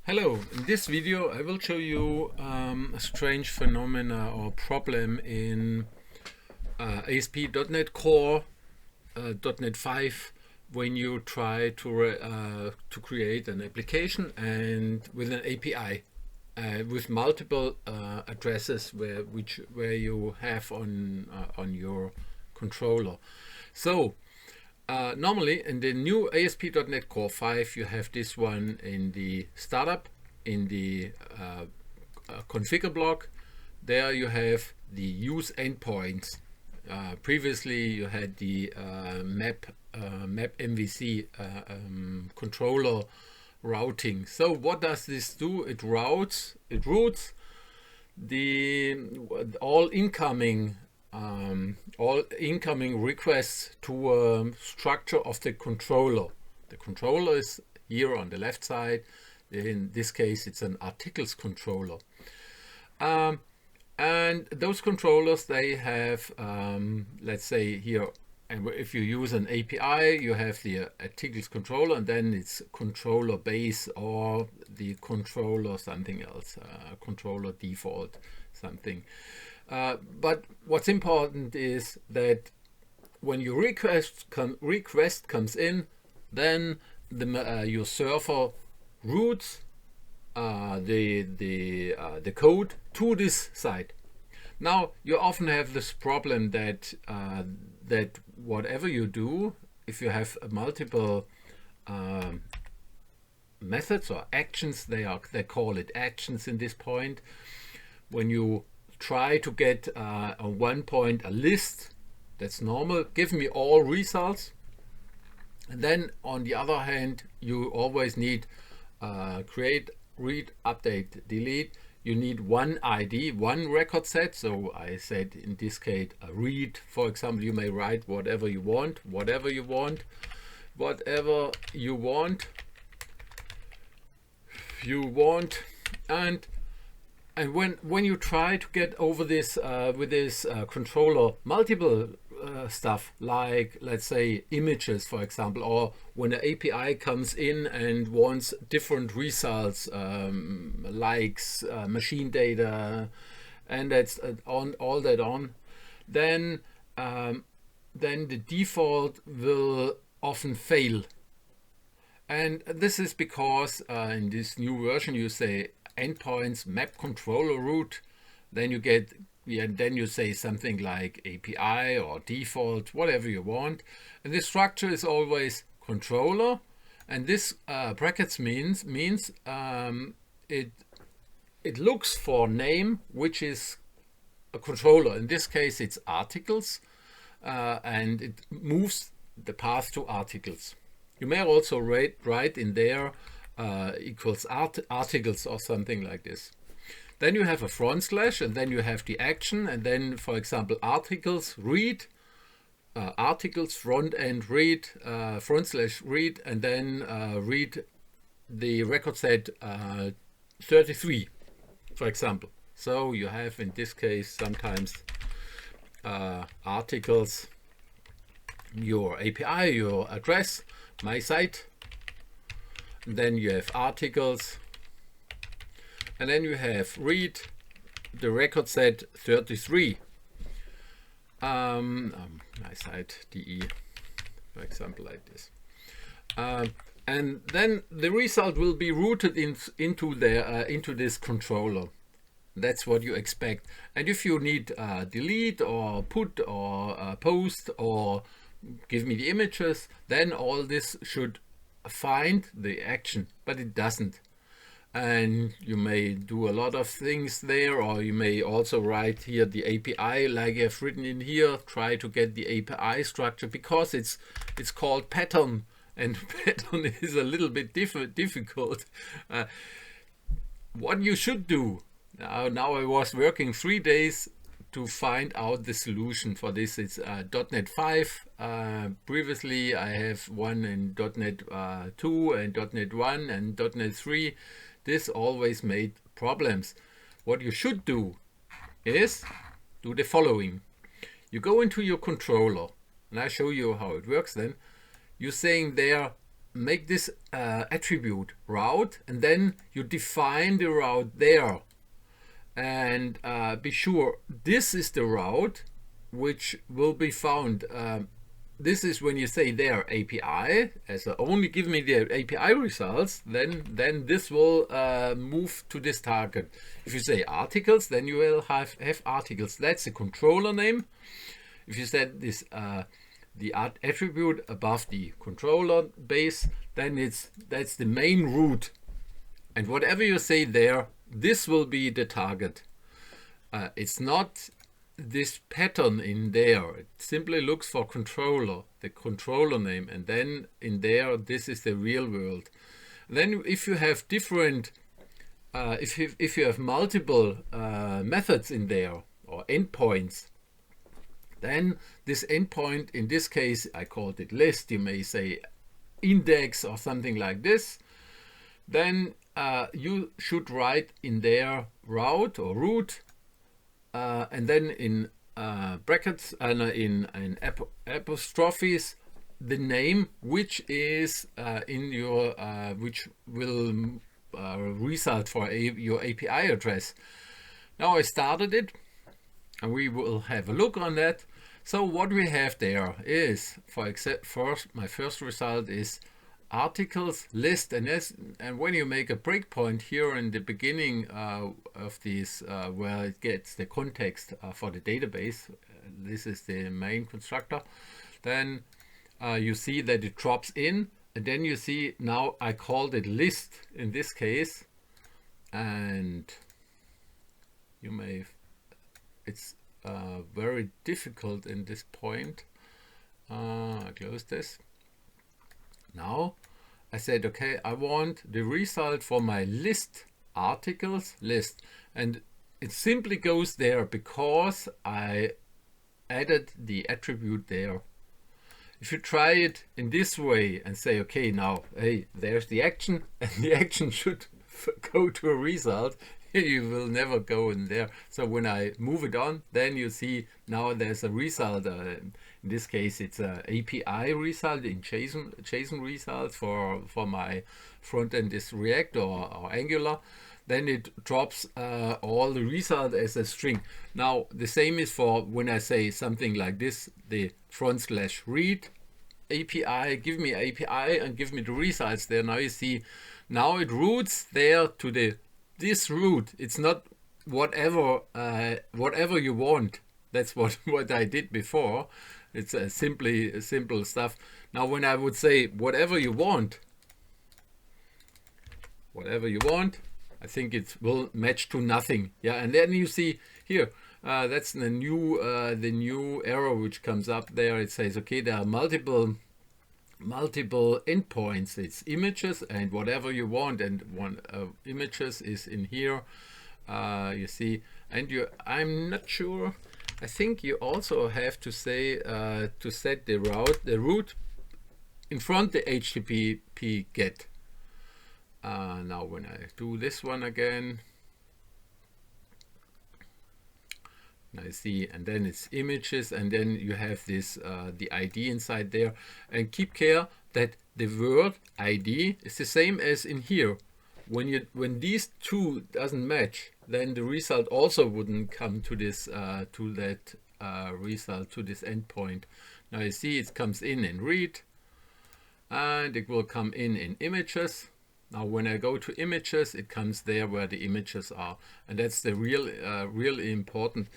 Hello, in this video I will show you a strange phenomena or problem in ASP.NET Core .NET 5 when you try to create an application and with an API with multiple addresses where you have on your controller. So normally in the new ASP.NET Core 5 you have this one in the startup, in the configure block. There you have the use endpoints. Previously you had the map MVC controller routing. So what does this do? It routes the all incoming requests to structure of the controller. The controller is here on the left side. In this case it's an articles controller, and those controllers, they have let's say here, and if you use an API you have the articles controller, and then it's controller base or the controller something else, controller default something. But what's important is that when your request comes in, then your server routes the code to this site. Now you often have this problem that that whatever you do, if you have multiple methods or actions, they call it actions in this point. When you try to get on one point a list, that's normal, give me all results, and then on the other hand you always need create, read, update, delete. You need one ID, one record set. So I said in this case a read, for example. You may write whatever you want, and when you try to get over this with this controller multiple stuff, like let's say images, for example, or when an API comes in and wants different results, likes, machine data, and that's all that on, then the default will often fail. And this is because in this new version you say endpoints map controller route, then you get, then you say something like API or default, whatever you want, and the structure is always controller, and this brackets means it looks for name which is a controller. In this case it's articles, and it moves the path to articles. You may also write in there equals articles or something like this. Then you have a front slash, and then you have the action, and then, for example, articles read, articles front end read, front slash read, and then read the record set 33, for example. So you have in this case sometimes articles, your API, your address, my site, and then you have articles, and then you have read the record set 33, my site de, for example, like this, and then the result will be routed into this controller. That's what you expect. And if you need delete or put or post or give me the images, then all this should find the action, but it doesn't. And you may do a lot of things there, or you may also write here the API like I've written in here, try to get the API structure, because it's called pattern, and pattern is a little bit difficult. What you should do, now I was working 3 days to find out the solution for this. It's .NET 5. Previously I have one in .NET 2 and .NET 1 and .NET 3. This always made problems. What you should do is do the following. You go into your controller, and I show you how it works then. You're saying there make this attribute route, and then you define the route there, and be sure this is the route which will be found. This is when you say there API, as only give me the API results, then this will move to this target. If you say articles, then you will have articles. That's the controller name. If you set this the attribute above the controller base, then that's the main route. And whatever you say there, this will be the target. It's not this pattern in there. It simply looks for controller, the controller name, and then in there this is the real world. Then if you have different if you have multiple methods in there or endpoints, then this endpoint, in this case I called it list, you may say index or something like this, then you should write in there route or root, and then in brackets and in apostrophes the name which is in your which will result for your API address. Now I started it, and we will have a look on that. So what we have there is, my first result is articles list, and when you make a breakpoint here in the beginning of this where it gets the context for the database, this is the main constructor, then you see that it drops in, and then you see now I called it list in this case, and you may, it's very difficult in this point. I close this. Now I said, okay, I want the result for my list, articles list, and it simply goes there because I added the attribute there. If you try it in this way and say, okay, now, hey, there's the action, and the action should go to a result, you will never go in there. So when I move it on, then you see now there's a result. In this case, it's a API result in JSON result for my front end is React or Angular. Then it drops all the result as a string. Now the same is for when I say something like this, the front/read API, give me API and give me the results there. Now you see, now it routes there to this route. It's not whatever you want. That's what I did before. It's simple stuff. Now when I would say whatever you want, I think it will match to nothing. Yeah, and then you see here, that's the new error which comes up there. It says, okay, there are multiple endpoints. It's images and whatever you want, and one images is in here. You see, and I'm not sure. I think you also have to say to set the route in front the httpget. Now when I do this one again, I see, and then it's images, and then you have this the ID inside there, and keep care that the word ID is the same as in here. When these two doesn't match, then the result also wouldn't come to this result, to this endpoint. Now you see it comes in read, and it will come in images. Now when I go to images, it comes there where the images are, and that's the really important.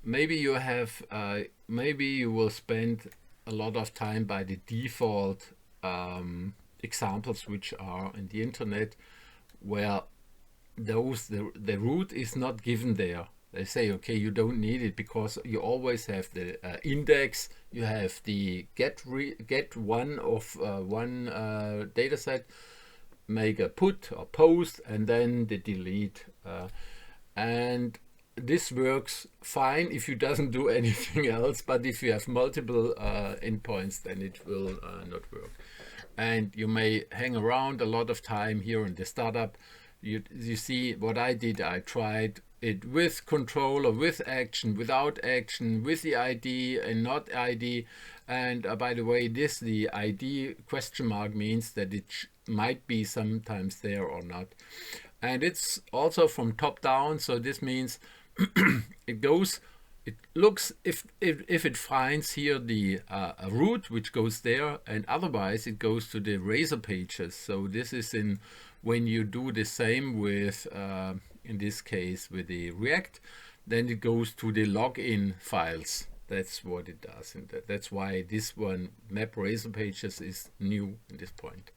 Maybe you have maybe you will spend a lot of time by the default examples which are in the internet, where the root is not given there. They say, okay, you don't need it because you always have the index, you have the get one of one data set, make a put or post, and then the delete, and this works fine if you doesn't do anything else, but if you have multiple endpoints, then it will not work. And you may hang around a lot of time here in the startup you see what I did. I tried it with controller, with action, without action, with the ID and not ID. And by the way, the ID question mark means that it might be sometimes there or not. And it's also from top down, so this means it looks if it finds here the a route which goes there, and otherwise it goes to the razor pages. So this is when you do the same with in this case with the React, then it goes to the login files. That's what it does, and that's why this one map razor pages is new in this point.